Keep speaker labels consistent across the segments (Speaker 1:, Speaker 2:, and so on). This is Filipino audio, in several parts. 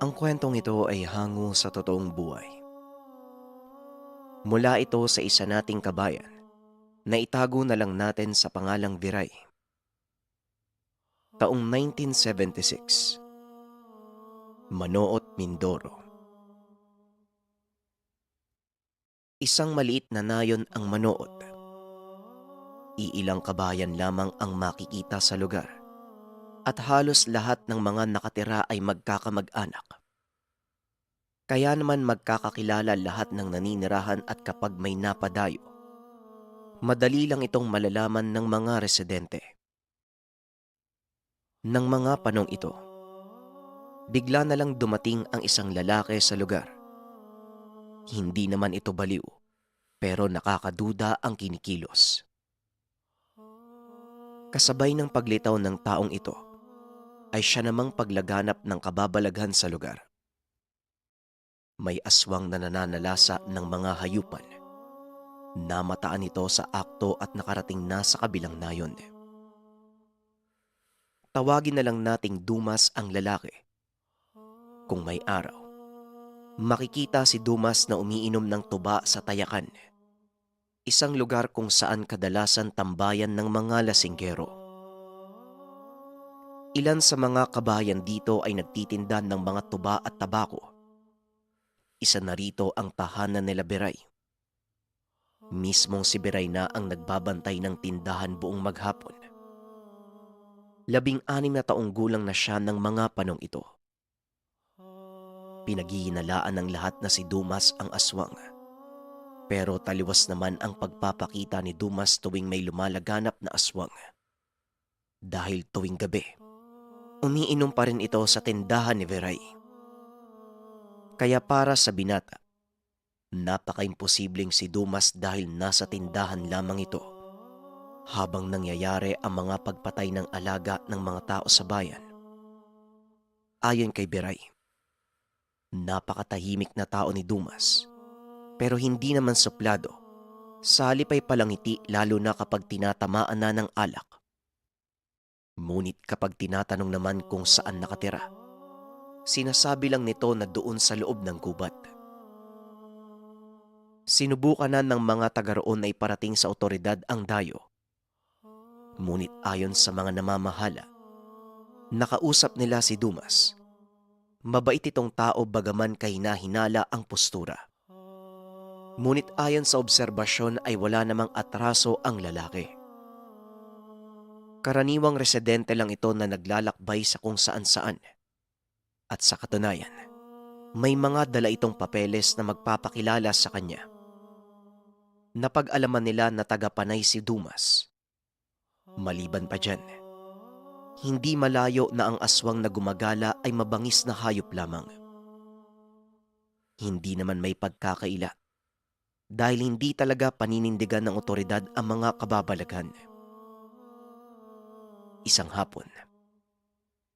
Speaker 1: Ang kwentong ito ay hango sa totoong buhay. Mula ito sa isa nating kabayan na itago na lang natin sa pangalang Viray. Taong 1976, Manoot, Mindoro. Isang maliit na nayon ang Manoot. Iilang kabayan lamang ang makikita sa lugar at halos lahat ng mga nakatira ay magkakamag-anak. Kaya naman magkakakilala lahat ng naninirahan at kapag may napadayo, madali lang itong malalaman ng mga residente. Nang mga panong ito, bigla na lang dumating ang isang lalaki sa lugar. Hindi naman ito baliw, pero nakakaduda ang kinikilos. Kasabay ng paglitaw ng taong ito, ay siya namang paglaganap ng kababalaghan sa lugar. May aswang na nananalasa ng mga hayupan. Namataan ito sa akto at nakarating na sa kabilang nayon. Tawagin na lang nating Dumas ang lalaki. Kung may araw, makikita si Dumas na umiinom ng tuba sa Tayakan, isang lugar kung saan kadalasan tambayan ng mga lasinggero. Ilan sa mga kabayan dito ay nagtitinda ng mga tuba at tabako. Isa na rito ang tahanan nila Biray. Mismong si Biray na ang nagbabantay ng tindahan buong maghapon. 16 na taong gulang na siya ng mga panong ito. Pinaghihinalaan ng lahat na si Dumas ang aswang. Pero taliwas naman ang pagpapakita ni Dumas tuwing may lumalaganap na aswang. Dahil tuwing gabi, umiinom pa rin ito sa tindahan ni Viray. Kaya para sa binata, napaka-imposibleng si Dumas dahil nasa tindahan lamang ito habang nangyayari ang mga pagpatay ng alaga ng mga tao sa bayan. Ayon kay Viray, napakatahimik na tao ni Dumas, pero hindi naman suplado. Sa halip ay palangiti lalo na kapag tinatamaan na ng alak. Ngunit kapag tinatanong naman kung saan nakatira, sinasabi lang nito na doon sa loob ng gubat. Sinubukan na ng mga taga roon na iparating sa otoridad ang dayo. Ngunit ayon sa mga namamahala, nakausap nila si Dumas. Mabait itong tao bagaman kahina-hinala ang postura. Ngunit ayon sa obserbasyon ay wala namang atraso ang lalaki. Karaniwang residente lang ito na naglalakbay sa kung saan-saan. At sa katunayan, may mga dala itong papeles na magpapakilala sa kanya. Napag-alaman nila na taga-Panay si Dumas. Maliban pa dyan, hindi malayo na ang aswang na gumagala ay mabangis na hayop lamang. Hindi naman may pagkakaila dahil hindi talaga paninindigan ng otoridad ang mga kababalaghan. Isang hapon,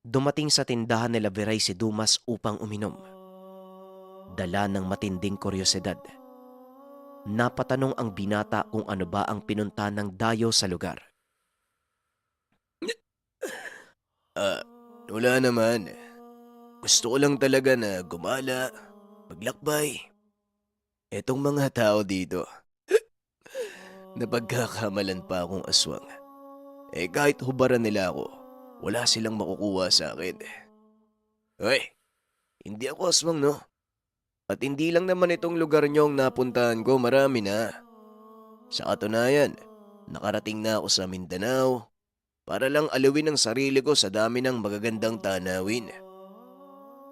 Speaker 1: dumating sa tindahan nila Viray si Dumas upang uminom. Dala ng matinding kuryosidad, napatanong ang binata kung ano ba ang pinunta ng dayo sa lugar. Ah, wala naman. Gusto ko lang talaga na gumala, maglakbay. Etong mga tao dito, napagkakamalan pa akong aswang. Kahit hubaran nila ako, wala silang makukuha sa akin. Hoy, hindi ako aswang no? At hindi lang naman itong lugar niyong napuntahan ko, marami na. Sa katunayan, nakarating na ako sa Mindanao para lang alawin ang sarili ko sa dami ng magagandang tanawin.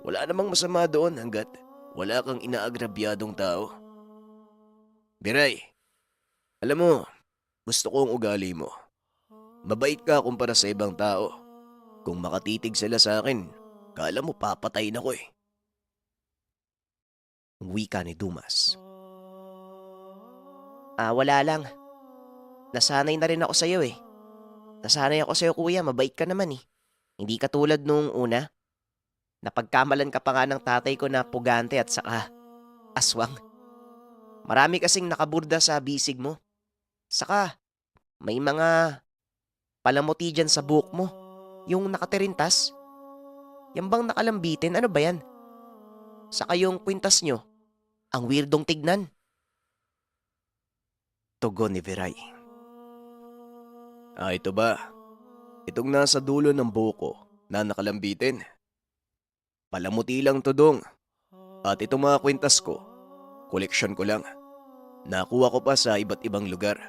Speaker 1: Wala namang masama doon hanggat wala kang inaagrabyadong tao. Biray, alam mo, gusto ko ang ugali mo. Mabait ka kumpara sa ibang tao. Kung makatitig sila sa akin, kala mo papatayin ako eh. Wika ni Dumas. Wala lang. Nasanay na rin ako sa'yo eh. Nasanay ako sa'yo kuya, mabait ka naman eh. Hindi katulad nung una. Napagkamalan ka pa nga ng tatay ko na pugante at saka aswang. Marami kasing nakaburda sa bisig mo. Saka may mga palamuti dyan sa buhok mo. Yung nakatirintas. Yan bang nakalambitin? Ano ba yan?
Speaker 2: Saka yung kwintas nyo, ang weirdong tignan.
Speaker 1: Tugon ni Viray. Ito ba? Itong nasa dulo ng buko na nakalambitin. Palamuti lang to dong. At itong mga kwintas ko, koleksyon ko lang. Nakuha ko pa sa iba't ibang lugar.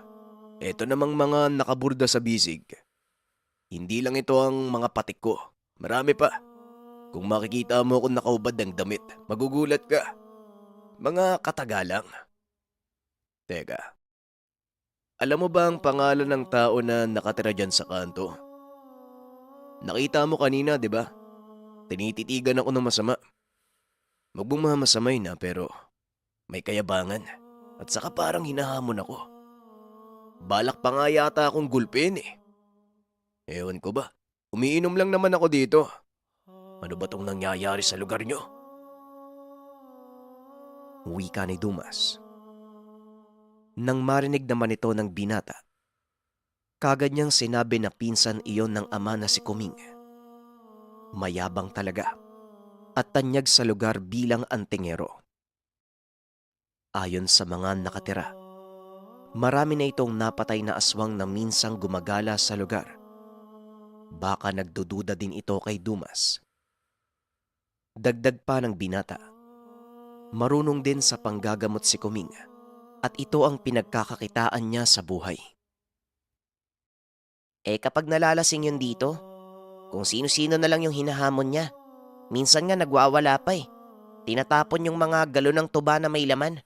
Speaker 1: Ito namang mga nakaburda sa bisig. Hindi lang ito ang mga patik ko. Marami pa. Kung makikita mo akong nakaubad ng damit, magugulat ka. Mga katagalang. Teka, alam mo ba ang pangalan ng tao na nakatira dyan sa kanto? Nakita mo kanina, di ba? Tinititigan ako ng masama. Magbumamasamay na pero may kayabangan. At saka parang hinahamon ako. Balak pa nga yata akong gulpin eh. Ewan ko ba, umiinom lang naman ako dito. Ano ba tong nangyayari sa lugar nyo?
Speaker 2: Wika ni Dumas. Nang marinig naman ito ng binata, kagad niyang sinabi na pinsan iyon ng ama na si Kuming. Mayabang talaga at tanyag sa lugar bilang antingero. Ayon sa mga nakatira, marami na itong napatay na aswang na minsang gumagala sa lugar. Baka nagdududa din ito kay Dumas. Dagdag pa ng binata, marunong din sa panggagamot si Kuming at ito ang pinagkakakitaan niya sa buhay. Kapag nalalasing yun dito, kung sino-sino na lang yung hinahamon niya, minsan nga nagwawala pa eh. Tinatapon yung mga galon ng tuba na may laman.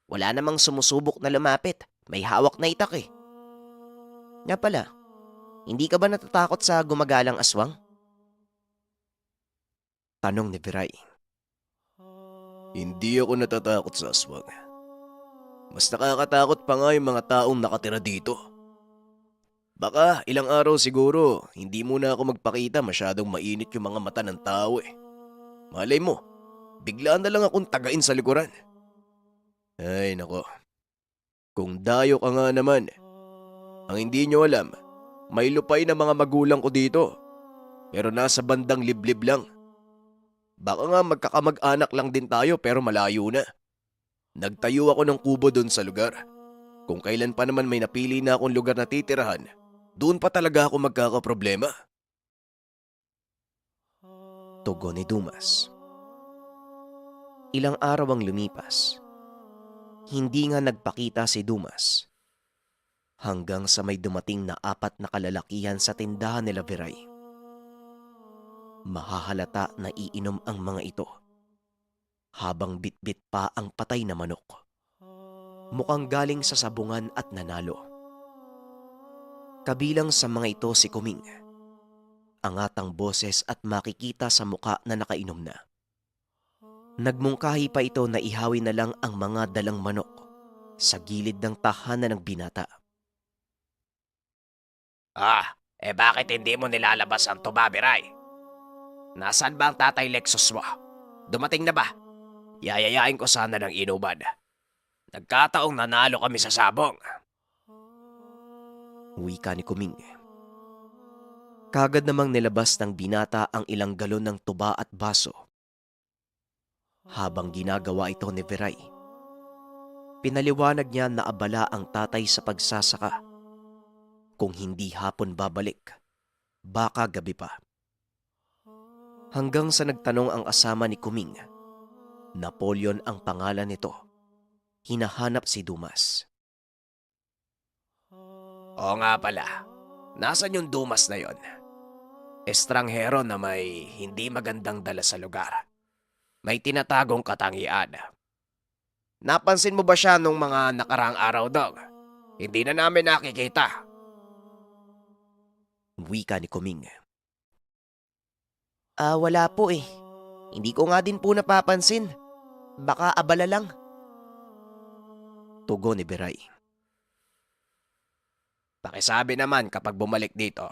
Speaker 2: Wala namang sumusubok na lumapit, may hawak na itak eh. Nga pala, hindi ka ba natatakot sa gumagalang aswang? Tanong ni Viray.
Speaker 1: Hindi ako natatakot sa aswang. Mas nakakatakot pa nga yung mga taong nakatira dito. Baka ilang araw siguro, hindi muna ako magpakita, masyadong mainit yung mga mata ng tao eh. Malay mo, biglaan na lang akong tagain sa likuran. Ay nako, kung dayo ka nga naman. Ang hindi nyo alam, may lupay na mga magulang ko dito. Pero nasa bandang liblib lang. Baka nga magkakamag-anak lang din tayo pero malayo na. Nagtayo ako ng kubo doon sa lugar. Kung kailan pa naman may napili na akong lugar na titirahan, doon pa talaga ako magkakaproblema.
Speaker 2: Tugon ni Dumas. Ilang araw ang lumipas. Hindi nga nagpakita si Dumas. Hanggang sa may dumating na 4 na kalalakihan sa tindahan nila Viray. Mahahalata na iinom ang mga ito. Habang bitbit pa ang patay na manok. Mukhang galing sa sabungan at nanalo. Kabilang sa mga ito si Kuming. Angatang boses at makikita sa muka na nakainom na. Nagmungkahi pa ito na ihawi na lang ang mga dalang manok sa gilid ng tahanan ng binata.
Speaker 3: Bakit hindi mo nilalabas ang tuba, Viray? Nasaan ba ang tatay Lexus mo? Dumating na ba? Yayayain ko sana ng inuman. Nagkataong nanalo kami sa sabong.
Speaker 2: Wika ni Kuming. Kagad namang nilabas ng binata ang ilang galon ng tuba at baso. Habang ginagawa ito ni Viray, pinaliwanag niya na abala ang tatay sa pagsasaka. Kung hindi hapon babalik, baka gabi pa. Hanggang sa nagtanong ang asama ni Kuming, Napoleon ang pangalan nito. Hinahanap si Dumas.
Speaker 3: Oo nga pala. Nasaan yung Dumas na yon? Estranghero na may hindi magandang dala sa lugar. May tinatagong katangian. Napansin mo ba siya nung mga nakaraang araw, Dog? Hindi na namin nakikita.
Speaker 2: Wika ni Kuming. Wala po eh. Hindi ko nga din po napapansin. Baka abala lang. Tugon ni Viray.
Speaker 3: Pakisabi naman kapag bumalik dito,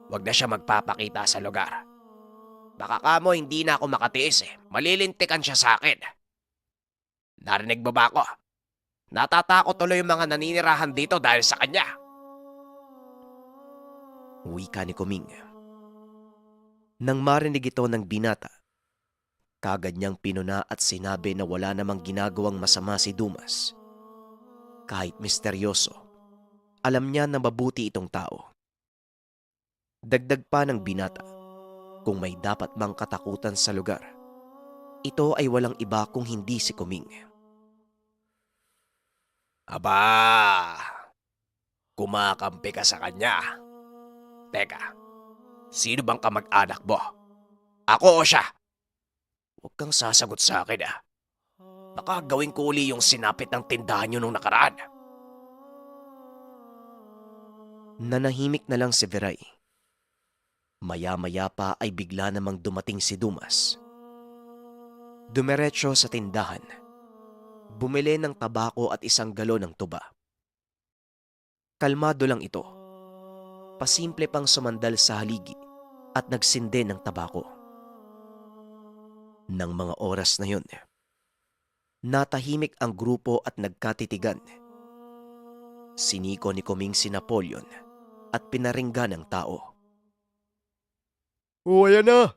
Speaker 3: wag na siya magpapakita sa lugar. Baka kamo hindi na ako makatiis eh. Malilintikan siya sa akin. Narinig mo ba ako? Natatakot tuloy yung mga naninirahan dito dahil sa kanya.
Speaker 2: Wika ni Kuming. Nang marinig ito ng binata, Kagad niyang pinuna at sinabi na wala namang ginagawang masama si Dumas. Kahit misteryoso, alam niya na mabuti itong tao. Dagdag pa ng binata, kung may dapat mang katakutan sa lugar, ito ay walang iba kung hindi si Kuming.
Speaker 3: Aba, kumakampi ka sa kanya. Teka, sino bang kamag-anak mo? Ako o siya? Huwag kang sasagot sa akin Baka gawin ko uli yung sinapit ng tindahan nyo nung nakaraan.
Speaker 2: Nanahimik na lang si Viray. Maya-maya pa ay bigla namang dumating si Dumas. Dumiretso sa tindahan. Bumili ng tabako at isang galon ng tuba. Kalmado lang ito. Pasimple pang sumandal sa haligi at nagsindi ng tabako. Nang mga oras na yun, natahimik ang grupo at nagkatitigan. Siniko ni Kuming si Napoleon at pinaringgan ng tao.
Speaker 1: Oh, ayan na.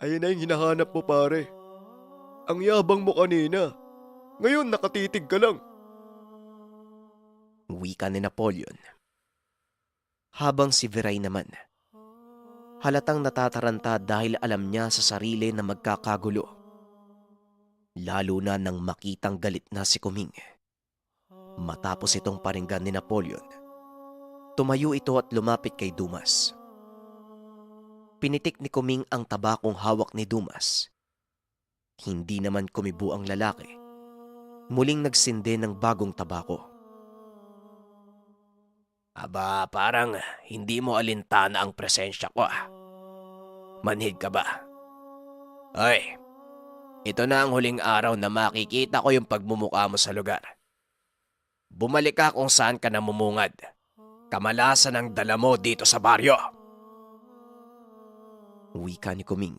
Speaker 1: Ayan na yung hinahanap mo, pare. Ang yabang mo kanina. Ngayon nakatitig ka lang.
Speaker 2: Wika ni Napoleon. Habang si Viray naman, halatang natataranta dahil alam niya sa sarili na magkakagulo. Lalo na nang makitang galit na si Kuming. Matapos itong paringgan ni Napoleon, tumayo ito at lumapit kay Dumas. Pinitik ni Kuming ang tabakong hawak ni Dumas. Hindi naman kumibo ang lalaki. Muling nagsindi ng bagong tabako.
Speaker 3: Aba, parang hindi mo alintana ang presensya ko Manhid ka ba? Ay, ito na ang huling araw na makikita ko yung pagmumukha mo sa lugar. Bumalik ka kung saan ka namumungad. Kamalasan ang dala mo dito sa baryo.
Speaker 2: Wika ni Kuming.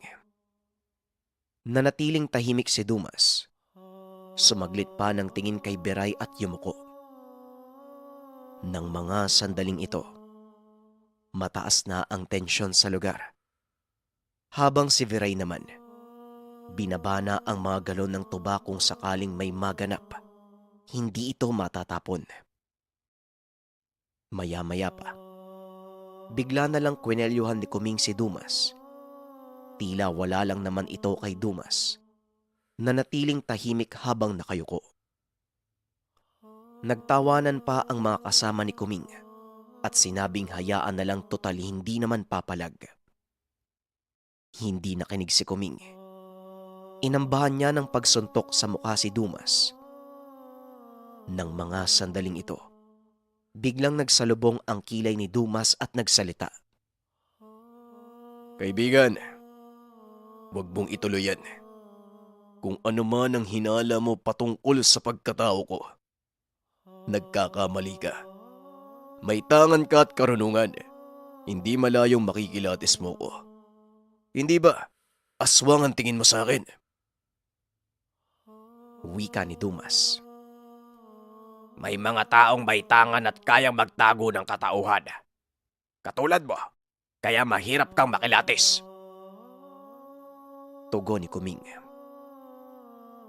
Speaker 2: Nanatiling tahimik si Dumas. Sumaglit pa ng tingin kay Viray at yumuko. Nang mga sandaling ito, mataas na ang tensyon sa lugar. Habang si Viray naman, binabana ang mga galon ng tuba kung sakaling may maganap. Hindi ito matatapon. Maya-maya pa, bigla na lang kwinelyuhan ni Kuming si Dumas. Tila wala lang naman ito kay Dumas, na natiling tahimik habang nakayuko. Nagtawanan pa ang mga kasama ni Kuming at sinabing hayaan na lang totally hindi naman papalag. Hindi nakinig si Kuming. Inambahan niya ng pagsuntok sa mukha si Dumas. Nang mga sandaling ito, biglang nagsalubong ang kilay ni Dumas at nagsalita.
Speaker 1: Kaibigan, huwag mong ituloy yan. Kung ano man ang hinala mo patungkol sa pagkatao ko, nagkakamali ka. May tangan ka at karunungan. Hindi malayong makikilatis mo ko. Hindi ba? Aswang ang tingin mo sa akin.
Speaker 2: Wika ni Dumas.
Speaker 3: May mga taong may tangan at kayang magtago ng katauhan. Katulad mo, kaya mahirap kang makilatis.
Speaker 2: Tugon ni Kuming.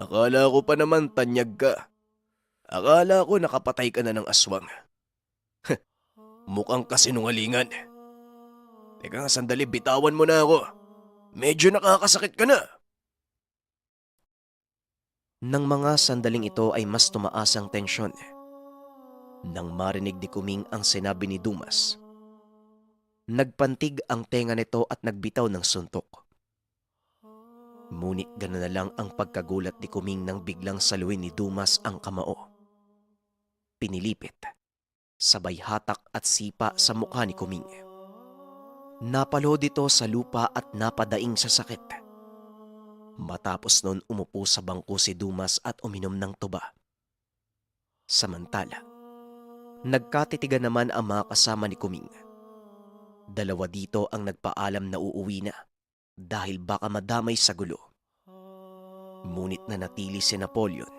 Speaker 1: Akala ko pa naman tanyag ka. Akala ko nakapatay ka na ng aswang. Mukhang kasinungalingan. Teka nga sandali, bitawan mo na ako. Medyo nakakasakit ka na.
Speaker 2: Nang mga sandaling ito ay mas tumaas ang tensyon. Nang marinig ni Kuming ang sinabi ni Dumas, nagpantig ang tenga nito at nagbitaw ng suntok. Ngunit gano'n na lang ang pagkagulat ni Kuming nang biglang saluin ni Dumas ang kamao. Pinilipit, sabay hatak at sipa sa mukha ni Kuming. Napalo dito sa lupa at napadaing sa sakit. Matapos nun umupo sa bangko si Dumas at uminom ng tuba. Samantala, nagkatitigan naman ang mga kasama ni Kuming. Dalawa dito ang nagpaalam na uuwi na dahil baka madamay sa gulo. Ngunit nanatili si Napoleon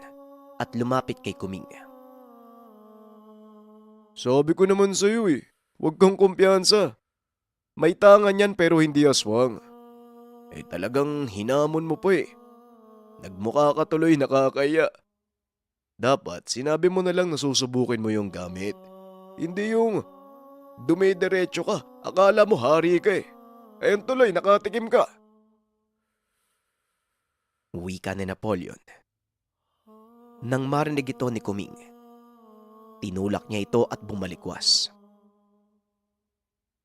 Speaker 2: at lumapit kay Kuming.
Speaker 1: Sabi ko naman sa'yo huwag kang kumpiyansa. May tangan yan pero hindi aswang. Talagang hinamon mo pa eh. Nagmukha ka tuloy nakakaya. Dapat sinabi mo na lang na susubukin mo yung gamit. Hindi yung dumidiretso ka. Akala mo hari ka eh. Ayun tuloy, nakatikim ka.
Speaker 2: Wika ni Napoleon. Nang marinig ito ni Kuming, tinulak niya ito at bumalikwas.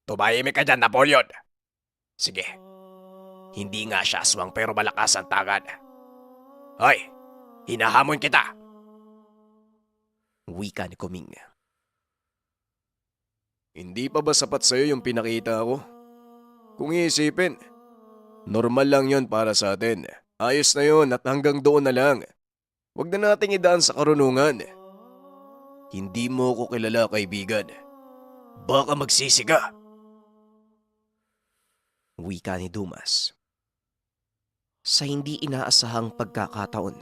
Speaker 3: Tumahimik ka dyan, Napoleon. Sige. Hindi nga siya aswang pero malakas ang tangan. Hoy, hinahamon kita.
Speaker 2: Wika ni Kuming.
Speaker 1: Hindi pa ba sapat sa'yo yung pinakita ko? Kung iisipin, normal lang yon para sa atin. Ayos na yon at hanggang doon na lang. Huwag na nating idaan sa karunungan. Hindi mo ko kilala, kaibigan. Baka magsisiga.
Speaker 2: Wika ni Dumas. Sa hindi inaasahang pagkakataon,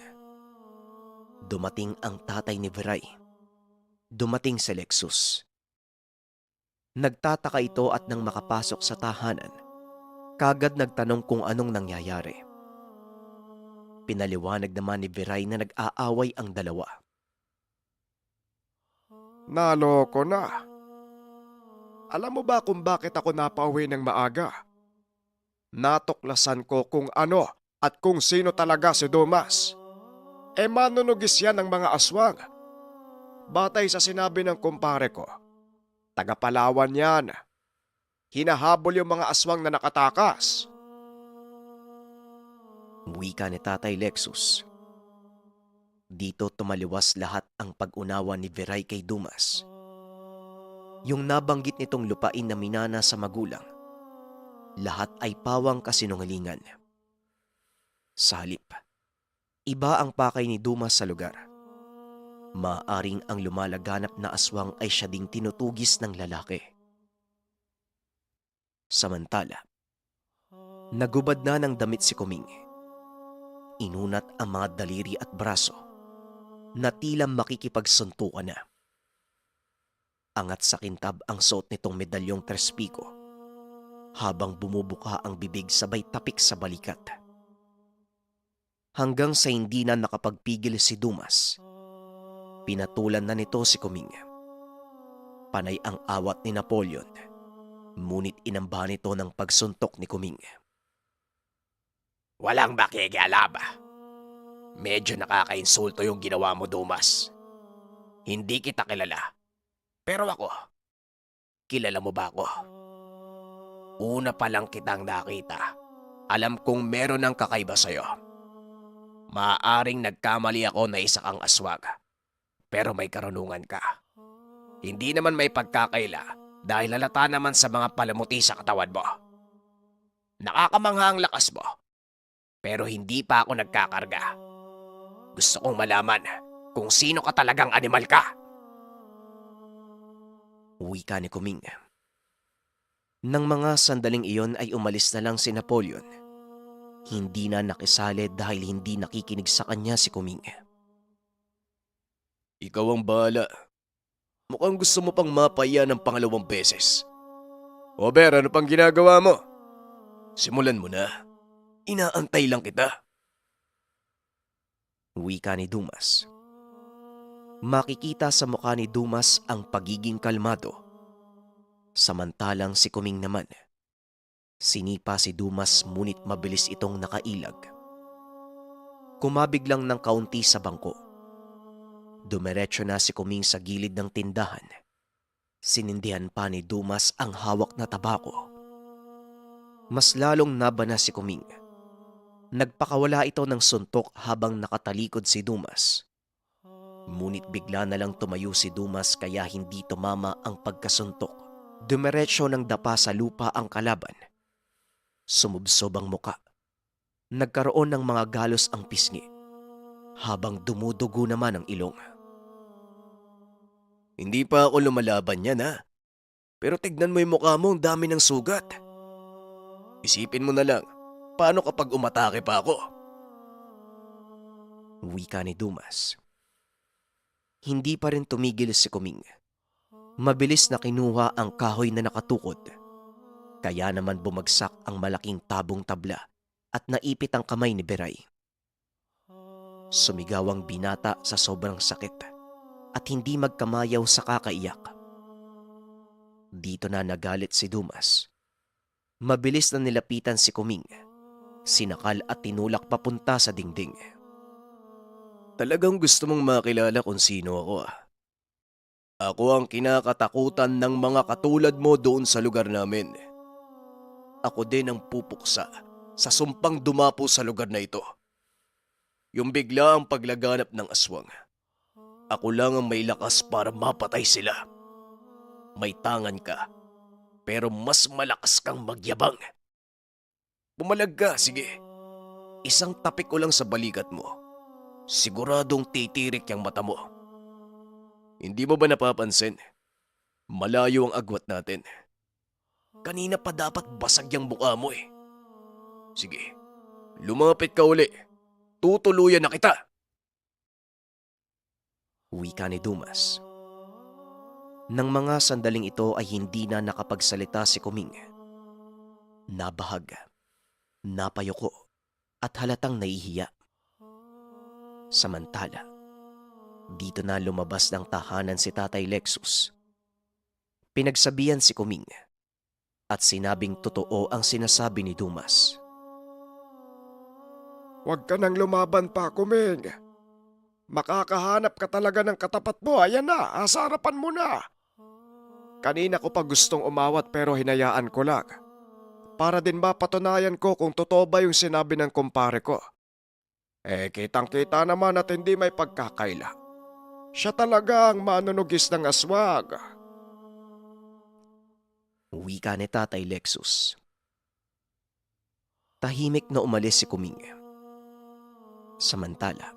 Speaker 2: dumating ang tatay ni Viray. Dumating si Lexus. Nagtataka ito at nang makapasok sa tahanan, kagad nagtanong kung anong nangyayari. Pinaliwanag naman ni Viray na nag-aaway ang dalawa.
Speaker 4: Naloko na. Alam mo ba kung bakit ako napauwi ng maaga? Natuklasan ko kung ano at kung sino talaga si Dumas. Manunugis yan ng mga aswang. Batay sa sinabi ng kumpare ko, taga Palawan yan. Hinahabol yung mga aswang na nakatakas.
Speaker 2: Wika ni Tatay Lexus. Dito tumaliwas lahat ang pag-unawa ni Viray kay Dumas. Yung nabanggit nitong lupain na minana sa magulang, lahat ay pawang kasinungalingan. Sa halip, iba ang pakay ni Dumas sa lugar. Maaring ang lumalaganap na aswang ay siya ding tinutugis ng lalaki. Samantala, nagubad na ng damit si Kuming. Inunat ang mga daliri at braso na tila makikipagsuntukan na. Angat sa kintab ang suot nitong medalyong trespiko habang bumubuka ang bibig sabay tapik sa balikat. Hanggang sa hindi na nakapagpigil si Dumas, pinatulan na nito si Kuming. Panay ang awat ni Napoleon, ngunit inamba nito ng pagsuntok ni Kuming.
Speaker 3: Walang makikialam. Medyo nakakainsulto yung ginawa mo, Dumas. Hindi kita kilala. Pero ako, kilala mo ba ako? Una pa lang kitang nakita. Alam kong meron ng kakaiba sa'yo. Maaaring nagkamali ako na isa kang aswang. Pero may karunungan ka. Hindi naman may pagkakaila dahil halata naman sa mga palamuti sa katawan mo. Nakakamangha ang lakas mo. Pero hindi pa ako nagkakarga. Gusto kong malaman kung sino ka talagang animal ka.
Speaker 2: Wika ni Kuming. Nang mga sandaling iyon ay umalis na lang si Napoleon. Hindi na nakisali dahil hindi nakikinig sa kanya si Kuming.
Speaker 1: Ikaw ang bahala. Mukhang gusto mo pang mapaya ng pangalawang beses. Ober, ano pang ginagawa mo? Simulan mo na. Inaantay lang kita.
Speaker 2: Wika ni Dumas. Makikita sa mukha ni Dumas ang pagiging kalmado. Samantalang si Kuming naman, sinipa si Dumas ngunit mabilis itong nakailag. Kumabig lang ng kaunti sa bangko. Dumiretso na si Kuming sa gilid ng tindahan. Sinindihan pa ni Dumas ang hawak na tabako. Mas lalong nabana si Kuming. Nagpakawala ito ng suntok habang nakatalikod si Dumas. Ngunit bigla na lang tumayo si Dumas kaya hindi tumama ang pagkasuntok. Dumiretso ng dapa sa lupa ang kalaban. Sumubsob ang muka. Nagkaroon ng mga galos ang pisngi, habang dumudugo naman ang ilong.
Speaker 1: Hindi pa ako lumalaban yan ha. Pero tignan mo yung mukha mo, ang dami ng sugat. Isipin mo na lang, paano kapag umatake pa ako?
Speaker 2: Wika ni Dumas. Hindi pa rin tumigil si Kuming. Mabilis na kinuha ang kahoy na nakatukod. Kaya naman bumagsak ang malaking tabong tabla at naipit ang kamay ni Beray. Sumigaw ang binata sa sobrang sakit at hindi magkamayaw sa kakaiyak. Dito na nagalit si Dumas. Mabilis na nilapitan si Kuming, sinakal at tinulak papunta sa dingding.
Speaker 1: Talagang gusto mong makilala kung sino ako ah. Ako ang kinakatakutan ng mga katulad mo doon sa lugar namin. Ako din ang pupuksa sa sumpang dumapo sa lugar na ito. Yung bigla ang paglaganap ng aswang. Ako lang ang may lakas para mapatay sila. May tangan ka, pero mas malakas kang magyabang. Bumalag ka, sige. Isang tapik ko lang sa balikat mo. Siguradong titirik yung mata mo. Hindi mo ba napapansin? Malayo ang agwat natin. Kanina pa dapat basag yung mukha mo eh. Sige, lumapit ka uli. Tutuluyan na kita.
Speaker 2: Wika ni Dumas. Nang mga sandaling ito ay hindi na nakapagsalita si Kuming. Nabahag, napayuko at halatang nahihiya. Samantala, dito na lumabas ng tahanan si Tatay Lexus. Pinagsabihan si Kuming at sinabing totoo ang sinasabi ni Dumas.
Speaker 4: Huwag ka nang lumaban pa, Kuming. Makakahanap ka talaga ng katapat mo. Ayan na, sa harapan mo na. Kanina ko pa gustong umawat pero hinayaan ko lang. Para din mapatunayan ko kung totoo ba yung sinabi ng kumpare ko. Kitang-kita naman at hindi may pagkakaila. Siya talaga ang manunugis ng aswag.
Speaker 2: Wika ni Tatay Lexus. Tahimik na umalis si Kuming. Samantala,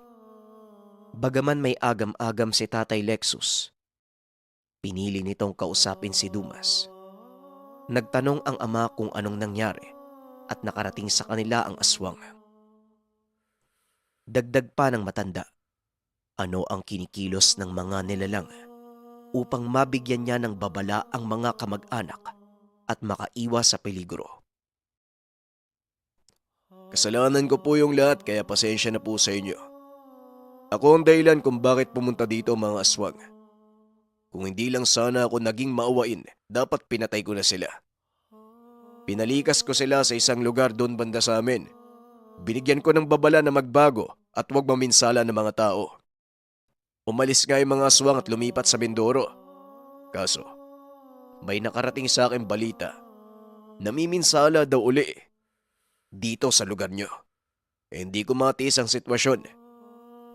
Speaker 2: bagaman may agam-agam si Tatay Lexus, pinili nitong kausapin si Dumas. Nagtanong ang ama kung anong nangyari at nakarating sa kanila ang aswang. Dagdag pa ng matanda, ano ang kinikilos ng mga nilalang upang mabigyan niya ng babala ang mga kamag-anak at makaiwas sa peligro.
Speaker 1: Kasalanan ko po yung lahat kaya pasensya na po sa inyo. Ako ang dahilan kung bakit pumunta dito mga aswang. Kung hindi lang sana ako naging maawain, dapat pinatay ko na sila. Pinalikas ko sila sa isang lugar doon banda sa amin. Binigyan ko ng babala na magbago at huwag maminsala ng mga tao. Umalis nga yung mga aswang at lumipat sa Mindoro. Kaso, may nakarating sa akin balita. Namiminsala daw uli dito sa lugar nyo. Hindi ko matiis ang sitwasyon.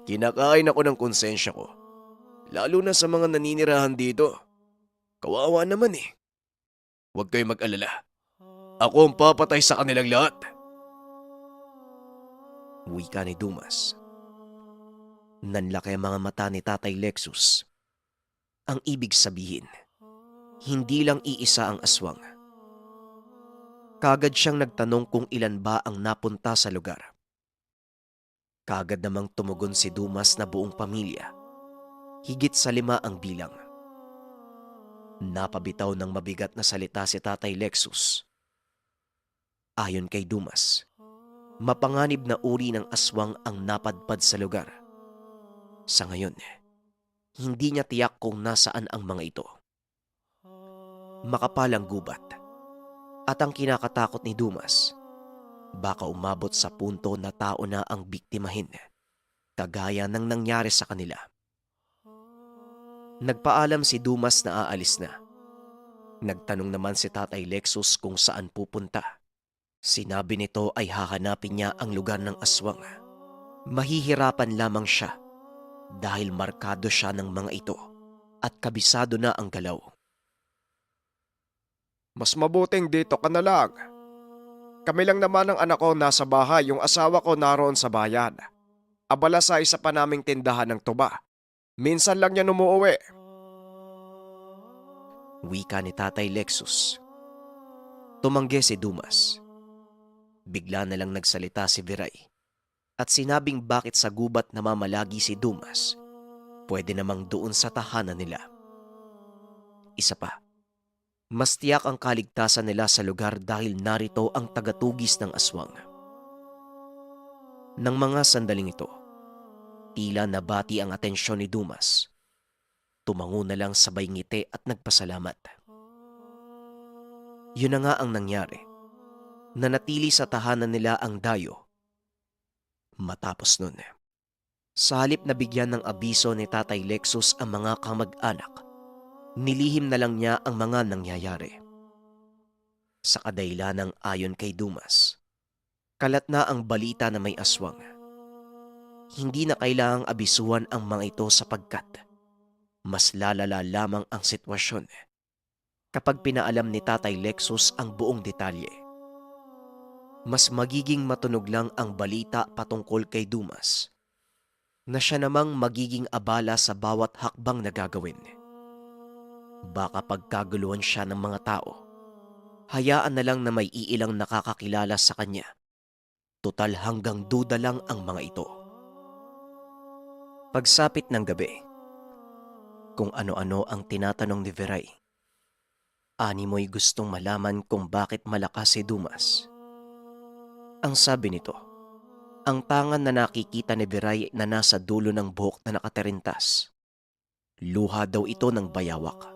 Speaker 1: Kinakain ako ng konsensya ko. Lalo na sa mga naninirahan dito. Kawawa naman eh. Huwag kayong mag-alala. Ako ang papatay sa kanilang lahat.
Speaker 2: Wika ni Dumas. Nanlaki ang mga mata ni Tatay Lexus. Ang ibig sabihin, hindi lang iisa ang aswang. Kagad siyang nagtanong kung ilan ba ang napunta sa lugar. Kagad namang tumugon si Dumas na buong pamilya. Higit sa 5 ang bilang. Napabitaw ng mabigat na salita si Tatay Lexus. Ayon kay Dumas, mapanganib na uri ng aswang ang napadpad sa lugar. Sa ngayon, hindi niya tiyak kung nasaan ang mga ito. Makapalang gubat. At ang kinakatakot ni Dumas, baka umabot sa punto na tao na ang biktimahin, kagaya ng nangyari sa kanila. Nagpaalam si Dumas na aalis na. Nagtanong naman si Tatay Lexus kung saan pupunta. Sinabi nito ay hahanapin niya ang lugar ng aswang. Mahihirapan lamang siya dahil markado siya ng mga ito at kabisado na ang galaw.
Speaker 4: Mas mabuting dito ka na lang. Kami lang naman ang anak ko nasa bahay, yung asawa ko naroon sa bayan. Abala sa isa pa naming tindahan ng tuba. Minsan lang yan umuwi.
Speaker 2: Wika ni Tatay Lexus. Tumanggi si Dumas. Bigla na lang nagsalita si Viray at sinabing bakit sa gubat namamalagi si Dumas, pwede namang doon sa tahanan nila. Isa pa, mas tiyak ang kaligtasan nila sa lugar dahil narito ang tagatugis ng aswang. Nang mga sandaling ito, tila nabati ang atensyon ni Dumas. Tumango na lang sabay ngiti at nagpasalamat. Yun na nga ang nangyari. Nanatili sa tahanan nila ang dayo. Matapos nun, sa halip na bigyan ng abiso ni Tatay Lexus ang mga kamag-anak, nilihim na lang niya ang mga nangyayari. Sa kadahilanang ayon kay Dumas, kalat na ang balita na may aswang. Hindi na kailangang abisuhan ang mga ito sapagkat mas lalala lamang ang sitwasyon kapag pinaalam ni Tatay Lexus ang buong detalye. Mas magiging matunog lang ang balita patungkol kay Dumas na siya namang magiging abala sa bawat hakbang na gagawin. Baka pagkaguluhan siya ng mga tao, hayaan na lang na may iilang nakakakilala sa kanya. Total hanggang duda lang ang mga ito. Pagsapit ng gabi, kung ano-ano ang tinatanong ni Veray, animoy gustong malaman kung bakit malakas si Dumas. Ang sabi nito, ang tangan na nakikita ni Veray na nasa dulo ng buhok na nakatarintas. Luha daw ito ng bayawak.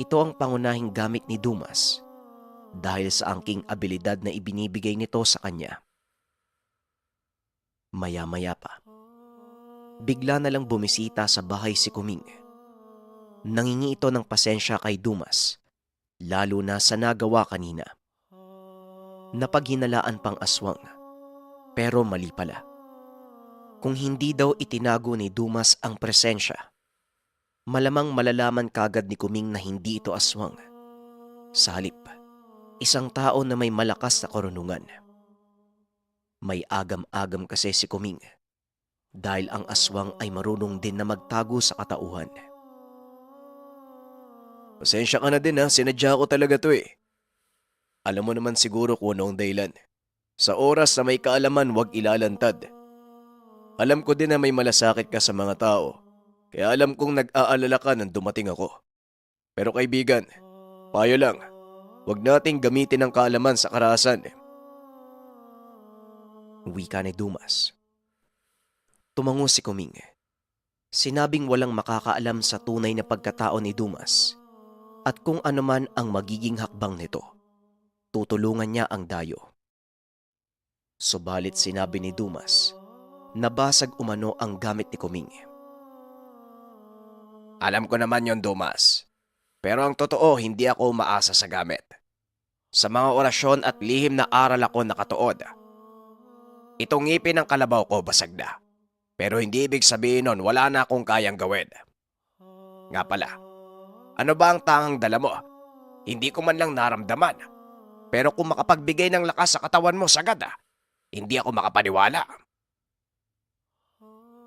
Speaker 2: Ito ang pangunahing gamit ni Dumas dahil sa angking abilidad na ibinibigay nito sa kanya. Maya-maya pa, bigla na lang bumisita sa bahay si Kuming. Nangingi ito ng pasensya kay Dumas, lalo na sa nagawa kanina. Napaghinalaan pang aswang, pero mali pala. Kung hindi daw itinago ni Dumas ang presensya, malamang malalaman kagad ni Kuming na hindi ito aswang. Sa halip, isang tao na may malakas na karunungan. May agam-agam kasi si Kuming dahil ang aswang ay marunong din na magtago sa katauhan.
Speaker 1: Pasensya ka na din ha, sinadya ko talaga to eh. Alam mo naman siguro kung ano ang dahilan. Sa oras na may kaalaman, huwag ilalantad. Alam ko din na may malasakit ka sa mga tao, kaya alam kong nag-aalala ka nang dumating ako. Pero kaibigan, payo lang, huwag nating gamitin ang kaalaman sa karahasan.
Speaker 2: Wika ni Dumas. Tumango si Kuming. Sinabing walang makakaalam sa tunay na pagkatao ni Dumas at kung ano man ang magiging hakbang nito, tutulungan niya ang dayo. Subalit sinabi ni Dumas na basag umano ang gamit ni Kuming.
Speaker 3: Alam ko naman yon, Dumas. Pero ang totoo, hindi ako umaasa sa gamit. Sa mga orasyon at lihim na aral ako nakatuod. Itong ngipin ng kalabaw ko basag na. Pero hindi ibig sabihin nun wala na akong kayang gawin. Nga pala, ano ba ang tangang dala mo? Hindi ko man lang naramdaman. Pero kung makapagbigay ng lakas sa katawan mo sagad, hindi ako makapaniwala.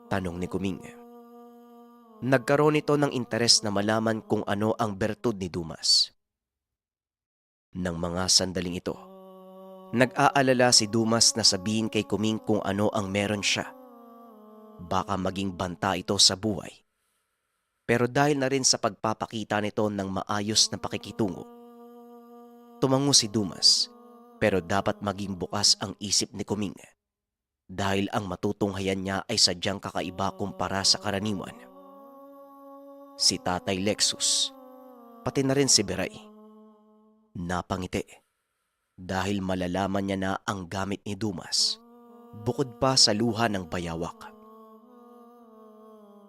Speaker 2: Tanong ni Kuming. Nagkaroon ito ng interes na malaman kung ano ang bertud ni Dumas. Nang mga sandaling ito, nag-aalala si Dumas na sabihin kay Kuming kung ano ang meron siya. Baka maging banta ito sa buhay. Pero dahil na rin sa pagpapakita nito ng maayos na pakikitungo, tumango si Dumas, pero dapat maging bukas ang isip ni Kuming dahil ang matutunghayan niya ay sadyang kakaiba kumpara sa karaniwan. Si Tatay Lexus, pati na rin si Veray, napangiti dahil malalaman niya na ang gamit ni Dumas bukod pa sa luha ng bayawak.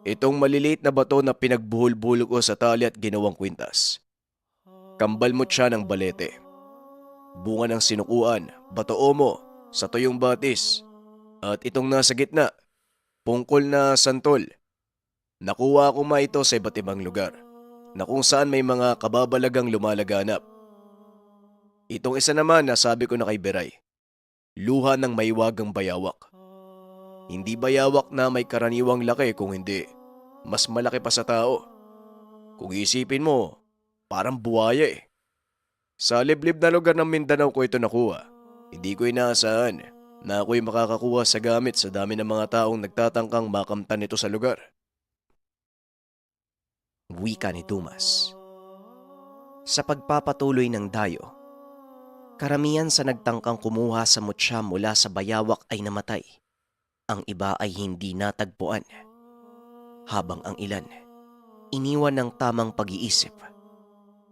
Speaker 1: Itong maliliit na bato na pinagbuhol-buhol ko sa tali at ginawang kwintas. Kambal mo siya ng balete. Bunga ng sinukuan, bato omo, sa tuyong batis. At itong nasa gitna, pungkol na santol. Nakuha ko ma ito sa iba't ibang lugar, na kung saan may mga kababalagang lumalaganap. Itong isa naman na sabi ko na kay Beray, luha ng maiwagang bayawak. Hindi bayawak na may karaniwang laki kung hindi, mas malaki pa sa tao. Kung isipin mo, parang buwaya eh. Sa liblib na lugar ng Mindanao ko ito nakuha. Hindi ko inaasahan na ako'y makakakuha sa gamit sa dami ng mga taong nagtatangkang makamtan ito sa lugar.
Speaker 2: Wika ni Dumas. Sa pagpapatuloy ng dayo, Karamihan sa nagtangkang kumuha sa mutya mula sa bayawak ay namatay. Ang iba ay hindi natagpuan. Habang ang ilan, iniwan ng tamang pag-iisip,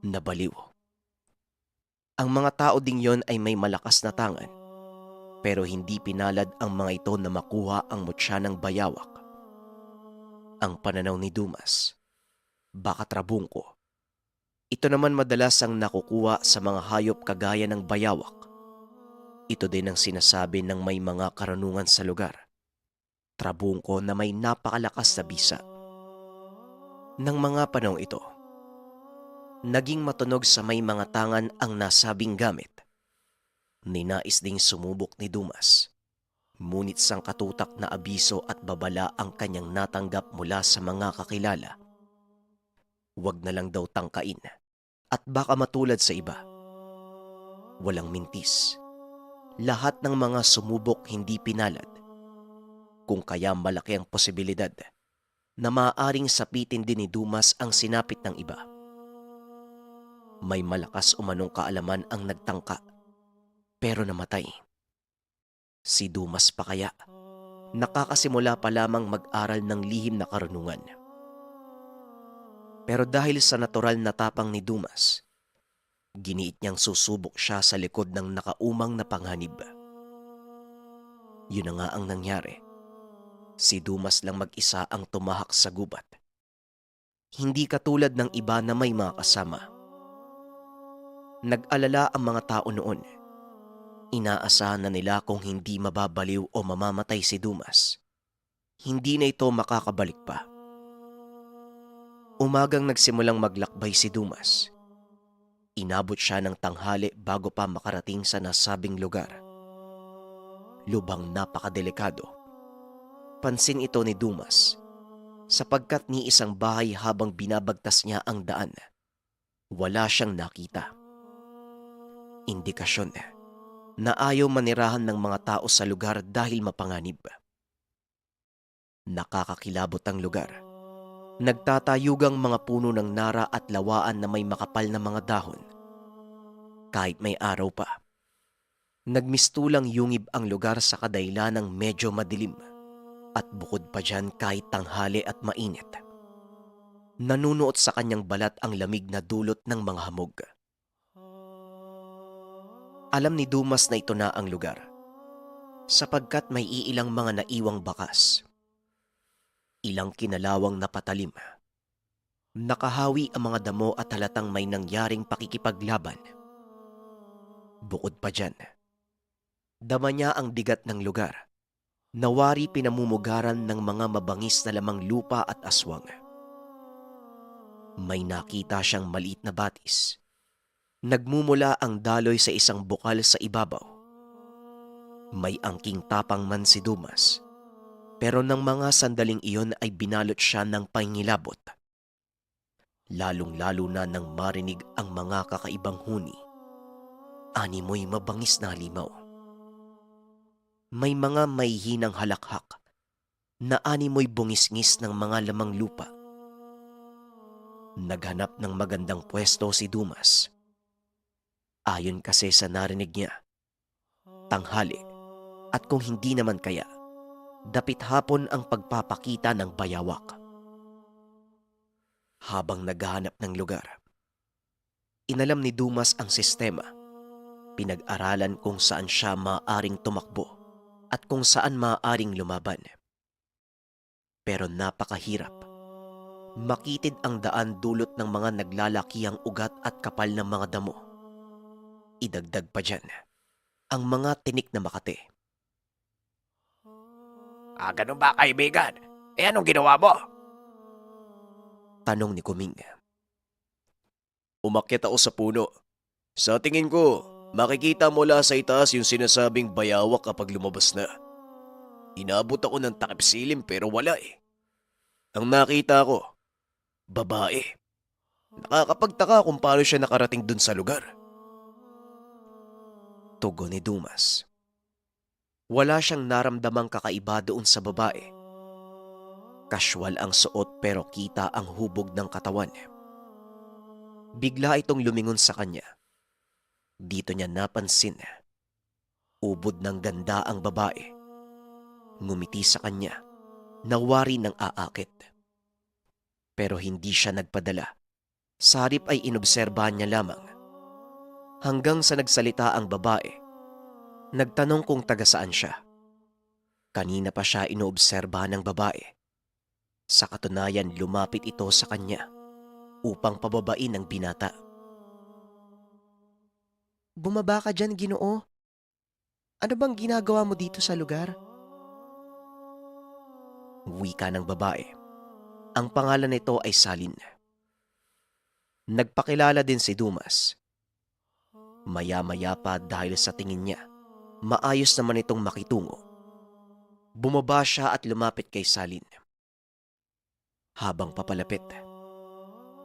Speaker 2: nabaliw. Ang mga tao ding yon ay may malakas na tangan, pero hindi pinalad ang mga ito na makuha ang mutya ng bayawak. Ang pananaw ni Dumas, baka trabungko. Ito naman madalas ang nakukuha sa mga hayop kagaya ng bayawak. Ito din ang sinasabi ng may mga karunungan sa lugar. Trabungko na may napakalakas na bisa. Nang mga panahong ito, naging matunog sa may mga tangan ang nasabing gamit. Ninais ding sumubok ni Dumas. Ngunit sangkatutak na abiso at babala ang kanyang natanggap mula sa mga kakilala. Huwag na lang daw tangkain at baka matulad sa iba. Walang mintis. Lahat ng mga sumubok hindi pinalad. Kung kaya malaki ang posibilidad na maaaring sapitin din ni Dumas ang sinapit ng iba. May malakas umanong kaalaman ang nagtangka, pero namatay. Si Dumas pa kaya, nakakasimula pa lamang mag-aral ng lihim na karunungan. Pero dahil sa natural na tapang ni Dumas, giniit niyang susubok siya sa likod ng nakaumang na panganib. Yun na nga ang nangyari. Si Dumas lang mag-isa ang tumahak sa gubat. Hindi katulad ng iba na may mga kasama. Nag-alala ang mga tao noon. Inaasahan na nila kung hindi mababaliw o mamamatay si Dumas, hindi na ito makakabalik pa. Umagang nagsimulang maglakbay si Dumas. Inabot siya ng tanghali bago pa makarating sa nasabing lugar. Lubhang napakadelikado. Pansin ito ni Dumas sapagkat ni isang bahay habang binabagtas niya ang daan. Wala siyang nakita. Indikasyon na ayaw manirahan ng mga tao sa lugar dahil mapanganib. Nakakakilabot ang lugar. Nagtatayugang mga puno ng nara at lawaan na may makapal na mga dahon. Kahit may araw pa, nagmistulang yungib ang lugar sa kadailanang medyo madilim. At bukod pa dyan kahit tanghali at mainit, nanunuot sa kanyang balat ang lamig na dulot ng mga hamog. Alam ni Dumas na ito na ang lugar, sapagkat may iilang mga naiwang bakas. Ilang kinalawang napatalim. Nakahawi ang mga damo at halatang may nangyaring pakikipaglaban. Bukod pa dyan, dama niya ang bigat ng lugar. Nawari pinamumugaran ng mga mabangis na lamang lupa at aswang. May nakita siyang maliit na batis. Nagmumula ang daloy sa isang bukal sa ibabaw. May angking tapang man si Dumas, pero ng mga sandaling iyon ay binalot siya ng pangingilabot. Lalong-lalo na nang marinig ang mga kakaibang huni. Animoy mabangis na halimaw. May mga may hinang halakhak na animoy bungisngis ng mga lamang lupa. Naghanap ng magandang pwesto si Dumas. Ayon kasi sa narinig niya, tanghali at kung hindi naman kaya, dapit hapon ang pagpapakita ng bayawak. Habang naghahanap ng lugar, inalam ni Dumas ang sistema. Pinag-aralan kung saan siya maaaring tumakbo at kung saan maaaring lumaban. Pero napakahirap. Makitid ang daan dulot ng mga naglalakihang ugat at kapal ng mga damo. Idagdag pa dyan ang mga tinik na makate.
Speaker 3: Ganun ba, kaibigan? Anong ginawa mo?
Speaker 2: Tanong ni Kuming.
Speaker 1: Umakyat ako sa puno. Sa tingin ko, makikita mula sa itaas yung sinasabing bayawak kapag lumabas na. Inabot ako ng takip silim pero wala eh. Ang nakita ko, babae. Nakakapagtaka kung paano siya nakarating dun sa lugar.
Speaker 2: Tugon ni Dumas. Wala siyang naramdamang kakaiba doon sa babae. Casual ang suot pero kita ang hubog ng katawan. Bigla itong lumingon sa kanya. Dito niya napansin, ubod ng ganda ang babae. Ngumiti sa kanya, nawari ng aakit. Pero hindi siya nagpadala. Sa halip ay inobserbahan niya lamang. Hanggang sa nagsalita ang babae, nagtanong kung taga saan siya. Kanina pa siya inoobserbahan ng babae. Sa katunayan, lumapit ito sa kanya upang pababain ng binata. Bumaba ka dyan, Ginoo. Ano bang ginagawa mo dito sa lugar? Wika ng babae. Ang pangalan nito ay Salin. Nagpakilala din si Dumas. Maya-maya pa dahil sa tingin niya, maayos naman itong makitungo. Bumaba siya at lumapit kay Salin. Habang papalapit,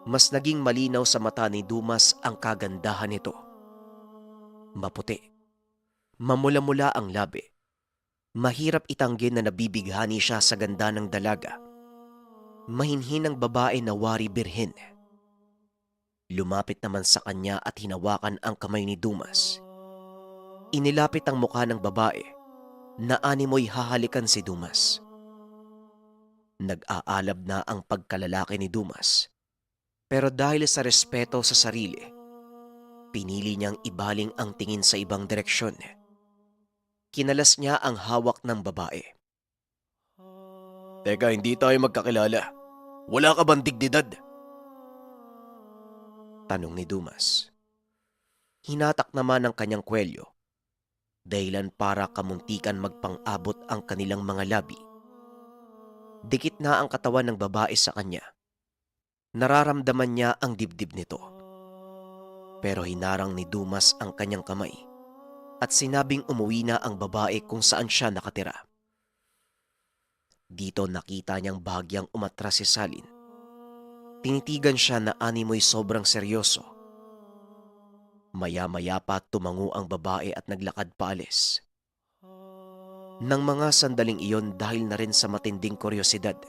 Speaker 2: mas naging malinaw sa mata ni Dumas ang kagandahan nito. Maputi, mamula-mula ang labi. Mahirap itanggin na nabibighani siya sa ganda ng dalaga. Mahinhin ang babae na wari birhen. Lumapit naman sa kanya at hinawakan ang kamay ni Dumas. Inilapit ang mukha ng babae na animoy hahalikan si Dumas. Nag-aalab na ang pagkalalaki ni Dumas. Pero dahil sa respeto sa sarili, pinili niyang ibaling ang tingin sa ibang direksyon. Kinalas niya ang hawak ng babae.
Speaker 1: Teka, hindi tayo magkakilala. Wala ka bang dignidad?
Speaker 2: Tanong ni Dumas. Hinatak naman ang kanyang kwelyo, dahilan para kamuntikan magpang-abot ang kanilang mga labi. Dikit na ang katawan ng babae sa kanya. Nararamdaman niya ang dibdib nito. Pero hinarang ni Dumas ang kanyang kamay at sinabing umuwi na ang babae kung saan siya nakatira. Dito nakita niyang bahagyang umatras si Salin. Tinitigan siya na animoy sobrang seryoso. Maya-maya pa tumango ang babae at naglakad paalis. Nang mga sandaling iyon dahil na rin sa matinding kuryosidad,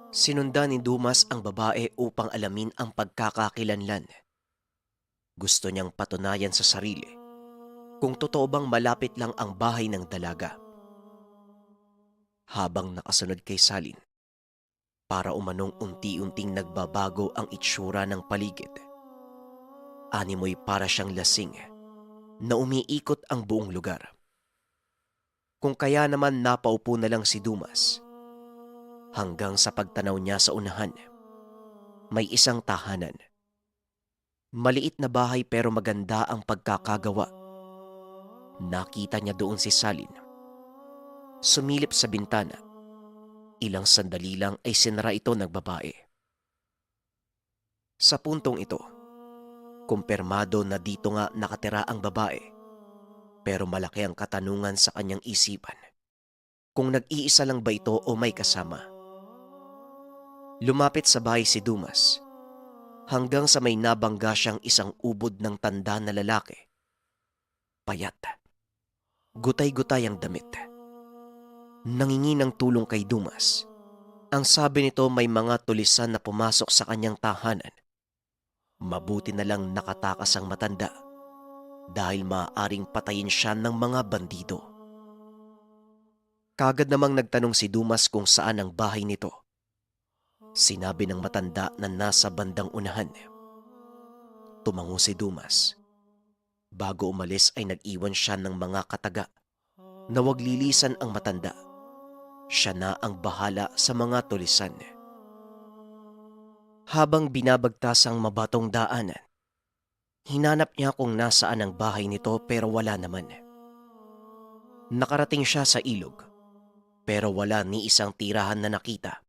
Speaker 2: sinundan ni Dumas ang babae upang alamin ang pagkakakilanlan. Gusto niyang patunayan sa sarili kung totoo bang malapit lang ang bahay ng dalaga. Habang nakasunod kay Salin, para umanong unti-unting nagbabago ang itsura ng paligid. Animoy para siyang lasing na umiikot ang buong lugar. Kung kaya naman napaupo na lang si Dumas. Hanggang sa pagtanaw niya sa unahan, may isang tahanan. Maliit na bahay pero maganda ang pagkakagawa. Nakita niya doon si Salin. Sumilip sa bintana. Ilang sandali lang ay sinara ito ng babae. Sa puntong ito, kumpirmado na dito nga nakatira ang babae. Pero malaki ang katanungan sa kanyang isipan. Kung nag-iisa lang ba ito o may kasama? Lumapit sa bahay si Dumas. Hanggang sa may nabangga siyang isang ubod ng tanda na lalaki. Payat. Gutay-gutay ang damit. Nangingi ng tulong kay Dumas. Ang sabi nito may mga tulisan na pumasok sa kanyang tahanan. Mabuti na lang nakatakas ang matanda dahil maaaring patayin siya ng mga bandido. Kagad namang nagtanong si Dumas kung saan ang bahay nito. Sinabi ng matanda na nasa bandang unahan. Tumango si Dumas. Bago umalis ay nag-iwan siya ng mga kataga na wag lilisan ang matanda. Siya na ang bahala sa mga tulisan. Habang binabagtas ang mabatong daanan, hinanap niya kung nasaan ang bahay nito pero wala naman. Nakarating siya sa ilog pero wala ni isang tirahan na nakita.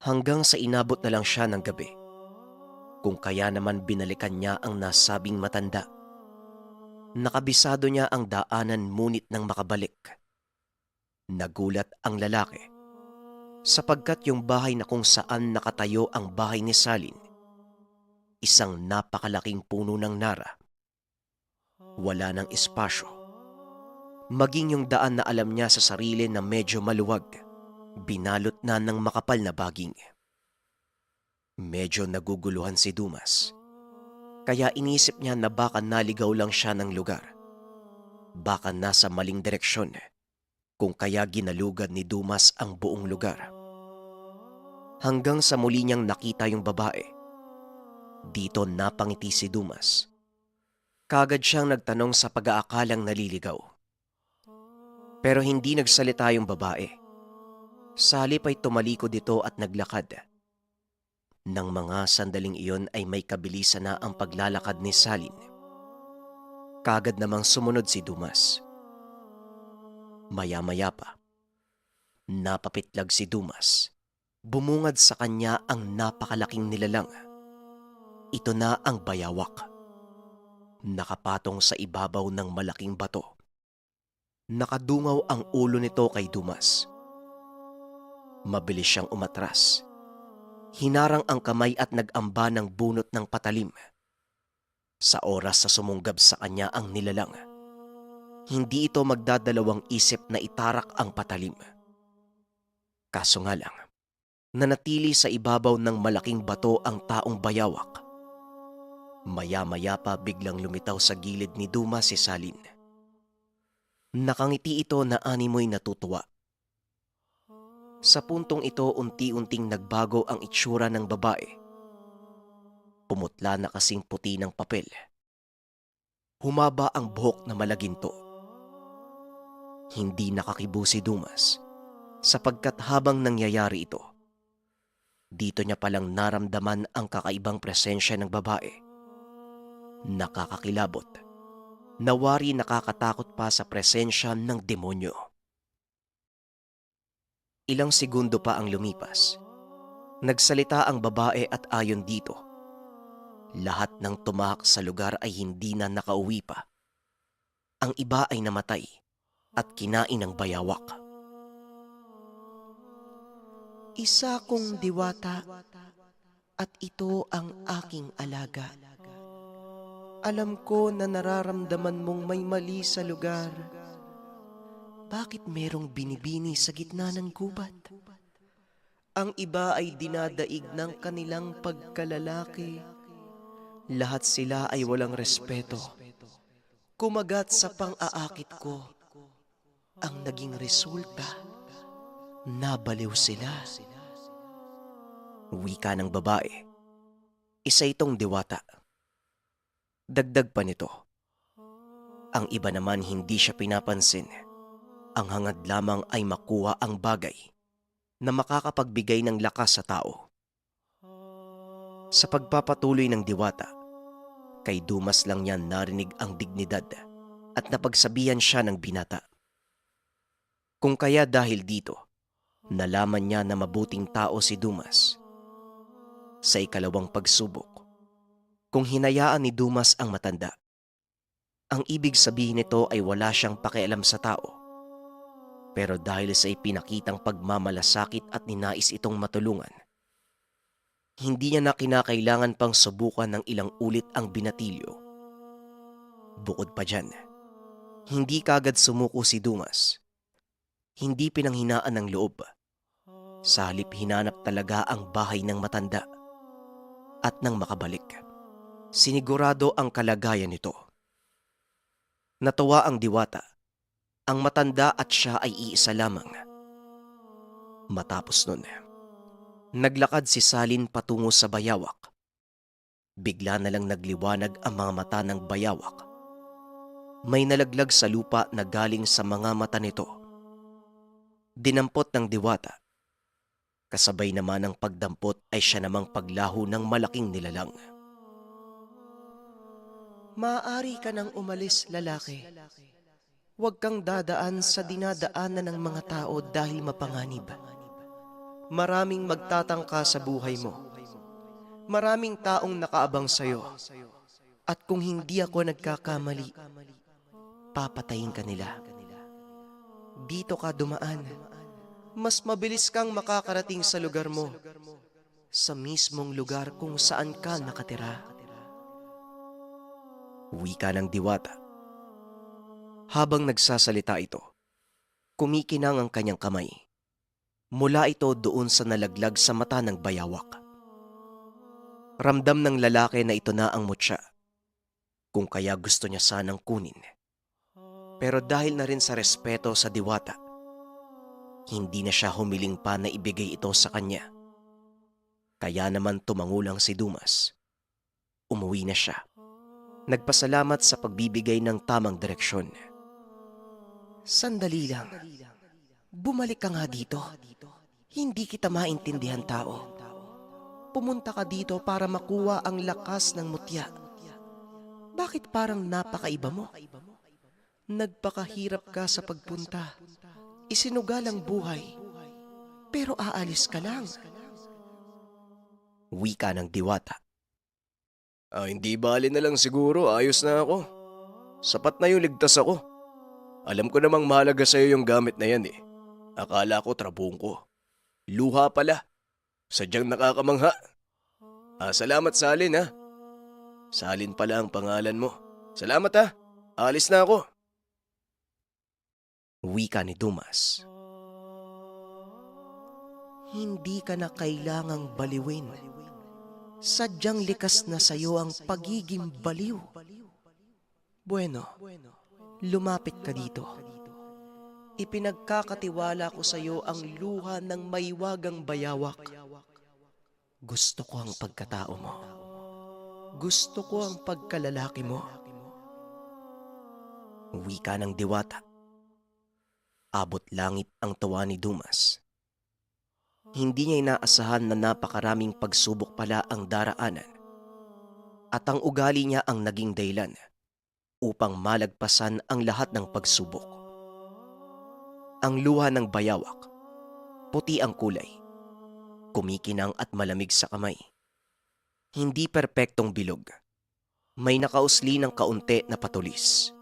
Speaker 2: Hanggang sa inabot na lang siya ng gabi. Kung kaya naman binalikan niya ang nasabing matanda. Nakabisado niya ang daanan ngunit nang makabalik. Nagulat ang lalaki sapagkat yung bahay na kung saan nakatayo ang bahay ni Salin, isang napakalaking puno ng nara. Wala ng espasyo. Maging yung daan na alam niya sa sarili na medyo maluwag, binalot na ng makapal na baging. Medyo naguguluhan si Dumas. Kaya inisip niya na baka naligaw lang siya ng lugar. Baka nasa maling direksyon, kung kaya ginalugad ni Dumas ang buong lugar. Hanggang sa muli niyang nakita yung babae. Dito napangiti si Dumas. Kagad siyang nagtanong sa pag-aakalang naliligaw. Pero hindi nagsalita yung babae. Sa halip ay tumalikod ito at naglakad. Nang mga sandaling iyon ay may kabilisan na ang paglalakad ni Salin. Kagad namang sumunod si Dumas. Maya-maya pa, napapitlag si Dumas. Bumungad sa kanya ang napakalaking nilalang. Ito na ang bayawak. Nakapatong sa ibabaw ng malaking bato. Nakadungaw ang ulo nito kay Dumas. Mabilis siyang umatras. Hinarang ang kamay at nag-amba ng bunot ng patalim. Sa oras sa sumunggab sa kanya ang nilalang, hindi ito magdadalawang isip na itarak ang patalim. Kaso nga lang, nanatili sa ibabaw ng malaking bato ang taong bayawak. Maya-maya pa biglang lumitaw sa gilid ni Dumas si Salin. Nakangiti ito na animoy natutuwa. Sa puntong ito unti-unting nagbago ang itsura ng babae. Pumutla na kasing puti ng papel. Humaba ang buhok na malaginto. Hindi nakakibo si Dumas sapagkat habang nangyayari ito, dito niya palang naramdaman ang kakaibang presensya ng babae. Nakakakilabot. Nawari nakakatakot pa sa presensya ng demonyo. Ilang segundo pa ang lumipas. Nagsalita ang babae at ayon dito, lahat ng tumahak sa lugar ay hindi na nakauwi pa. Ang iba ay namatay at kinain ng bayawak. Isa kong diwata at ito ang aking alaga. Alam ko na nararamdaman mong may mali sa lugar. Bakit merong binibini sa gitna ng gubat? Ang iba ay dinadaig ng kanilang pagkalalaki. Lahat sila ay walang respeto. Kumagat sa pang-aakit ko. Ang naging resulta, nabaliw sila. Wika ng babae. Isa itong diwata. Dagdag pa nito, ang iba naman hindi siya pinapansin. Ang hangad lamang ay makuha ang bagay na makakapagbigay ng lakas sa tao. Sa pagpapatuloy ng diwata, kay Dumas lang niya narinig ang dignidad at napagsabihan siya ng binata. Kung kaya dahil dito, nalaman niya na mabuting tao si Dumas. Sa ikalawang pagsubok, kung hinayaan ni Dumas ang matanda, ang ibig sabihin nito ay wala siyang pakialam sa tao. Pero dahil sa ipinakitang pagmamalasakit at ninais itong matulungan, hindi niya na kinakailangan pang subukan ng ilang ulit ang binatilyo. Bukod pa dyan, hindi kagad sumuko si Dumas. Hindi pinanghinaan ng loob. Sa halip hinanap talaga ang bahay ng matanda. At nang makabalik, sinigurado ang kalagayan nito. Natuwa ang diwata. Ang matanda at siya ay iisa lamang. Matapos nun, naglakad si Salin patungo sa bayawak. Bigla na lang nagliwanag ang mga mata ng bayawak. May nalaglag sa lupa na galing sa mga mata nito. Dinampot ng diwata. Kasabay naman ng pagdampot ay siya namang paglaho ng malaking nilalang. Maaari ka nang umalis, lalaki. Huwag kang dadaan sa dinadaanan ng mga tao dahil mapanganib. Maraming magtatangka sa buhay mo. Maraming taong nakaabang sa'yo. At kung hindi ako nagkakamali, papatayin ka nila. Dito ka dumaan. Mas mabilis kang makakarating sa lugar mo. Sa mismong lugar kung saan ka nakatira. Wika ng diwata. Habang nagsasalita ito, kumikinang ang kanyang kamay. Mula ito doon sa nalaglag sa mata ng bayawak. Ramdam ng lalaki na ito na ang mutya. kung kaya gusto niya sanang kunin. Pero dahil na rin sa respeto sa diwata, hindi na siya humiling pa na ibigay ito sa kanya. Kaya naman tumangulang si Dumas. Umuwi na siya. Nagpasalamat sa pagbibigay ng tamang direksyon. Sandali lang. Bumalik ka nga dito. Hindi kita maintindihan, tao. Pumunta ka dito para makuha ang lakas ng mutya. Bakit parang napakaiba mo? Nagpakahirap ka sa pagpunta. Isinugal ang buhay. Pero aalis ka lang. Wika ng diwata.
Speaker 1: Hindi bali na lang siguro, ayos na ako. Sapat na yung ligtas ako. Alam ko namang mahalaga sa'yo yung gamit na yan eh. Akala ko trabong ko. Luha pala. Sadyang nakakamangha. Salamat Salin ha. Salin pala ang pangalan mo. Salamat ha. Alis na ako.
Speaker 2: Wika ni Dumas. Hindi ka na kailangang baliwin. Sadyang likas na sayo ang pagiging baliw. Bueno, lumapit ka dito. Ipinagkakatiwala ko sa iyo ang luha ng maywagang bayawak. Gusto ko ang pagkatao mo. Gusto ko ang pagkalalaki mo. Wika ng diwata. Abot langit ang tawa ni Dumas. Hindi niya inaasahan na napakaraming pagsubok pala ang daraanan. At ang ugali niya ang naging dahilan upang malagpasan ang lahat ng pagsubok. Ang luha ng bayawak, puti ang kulay, kumikinang at malamig sa kamay. Hindi perpektong bilog, may nakausli ng kaunti na patulis.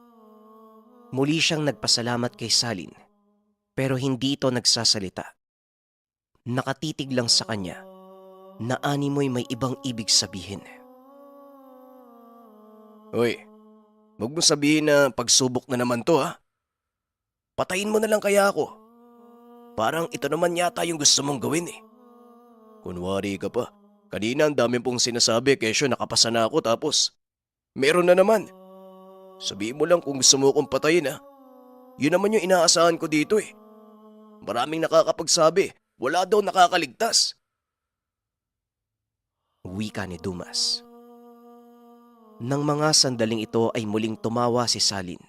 Speaker 2: Muli siyang nagpasalamat kay Salin, pero hindi ito nagsasalita. Nakatitig lang sa kanya na animoy may ibang ibig sabihin.
Speaker 1: Hoy, huwag mo sabihin na pagsubok na naman to ha. Patayin mo na lang kaya ako. Parang ito naman yata yung gusto mong gawin eh. Kunwari ka pa. Kanina ang dami pong sinasabi kesyo nakapasa na ako tapos meron na naman. Sabihin mo lang kung gusto mo akong patayin ha. Yun naman yung inaasahan ko dito eh. Maraming nakakapagsabi, wala daw nakakaligtas.
Speaker 2: Wika ni Dumas. Nang mga sandaling ito ay muling tumawa si Salin.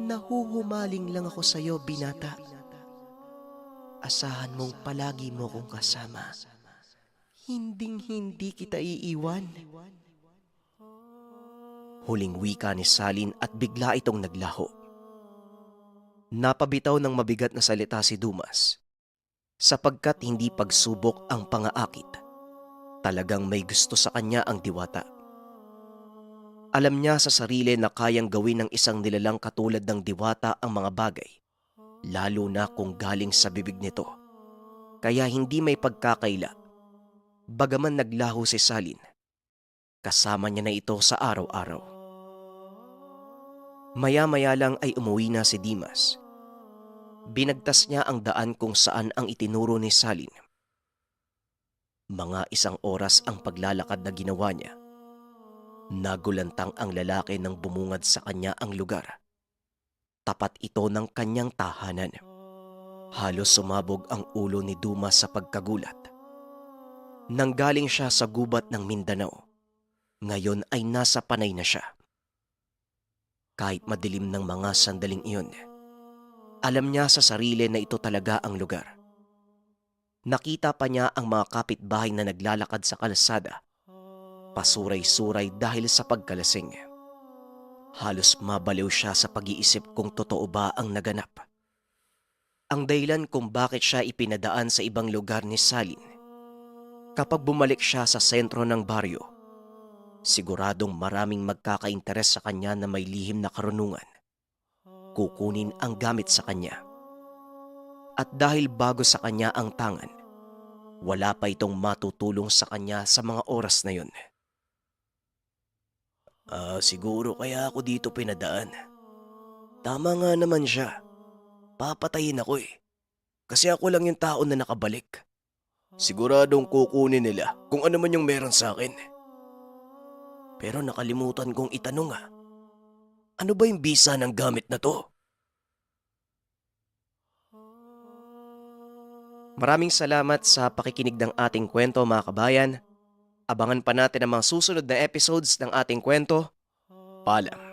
Speaker 2: Nahuhumaling lang ako sa iyo, binata. Asahan mong palagi mo kong kasama. Hinding-hindi kita iiwan. Huling wika ni Salin at bigla itong naglaho. Napabitaw ng mabigat na salita si Dumas sapagkat hindi pagsubok ang pangaakit. Talagang may gusto sa kanya ang diwata. Alam niya sa sarili na kayang gawin ng isang nilalang katulad ng diwata ang mga bagay, lalo na kung galing sa bibig nito. Kaya hindi may pagkakaila. Bagaman naglaho si Salin, kasama niya na ito sa araw-araw. Maya-maya lang ay umuwi na si Dimas. Binagtas niya ang daan kung saan ang itinuro ni Salin. Mga 1 oras ang paglalakad na ginawa niya. Nagulantang ang lalaki nang bumungad sa kanya ang lugar. Tapat ito ng kanyang tahanan. Halos sumabog ang ulo ni Dumas sa pagkagulat. Nanggaling siya sa gubat ng Mindanao. Ngayon ay nasa Panay na siya. Kahit madilim ng mga sandaling iyon, alam niya sa sarili na ito talaga ang lugar. Nakita pa niya ang mga kapitbahay na naglalakad sa kalsada, pasuray-suray dahil sa pagkalasing. Halos mabaliw siya sa pag-iisip kung totoo ba ang naganap. Ang dahilan kung bakit siya ipinadaan sa ibang lugar ni Salin. Kapag bumalik siya sa sentro ng baryo, siguradong maraming magkakainteres sa kanya na may lihim na karunungan. Kukunin ang gamit sa kanya. At dahil bago sa kanya ang tangan, wala pa itong matutulong sa kanya sa mga oras na yun.
Speaker 1: Siguro kaya ako dito pinadaan. Tama nga naman siya. Papatayin ako eh. Kasi ako lang yung tao na nakabalik. Siguradong kukunin nila kung ano man yung meron sa akin. Pero nakalimutan kong itanong ano ba yung bisa ng gamit na to?
Speaker 2: Maraming salamat sa pakikinig ng ating kwento mga kabayan. Abangan pa natin ang mga susunod na episodes ng ating kwento. Paalam.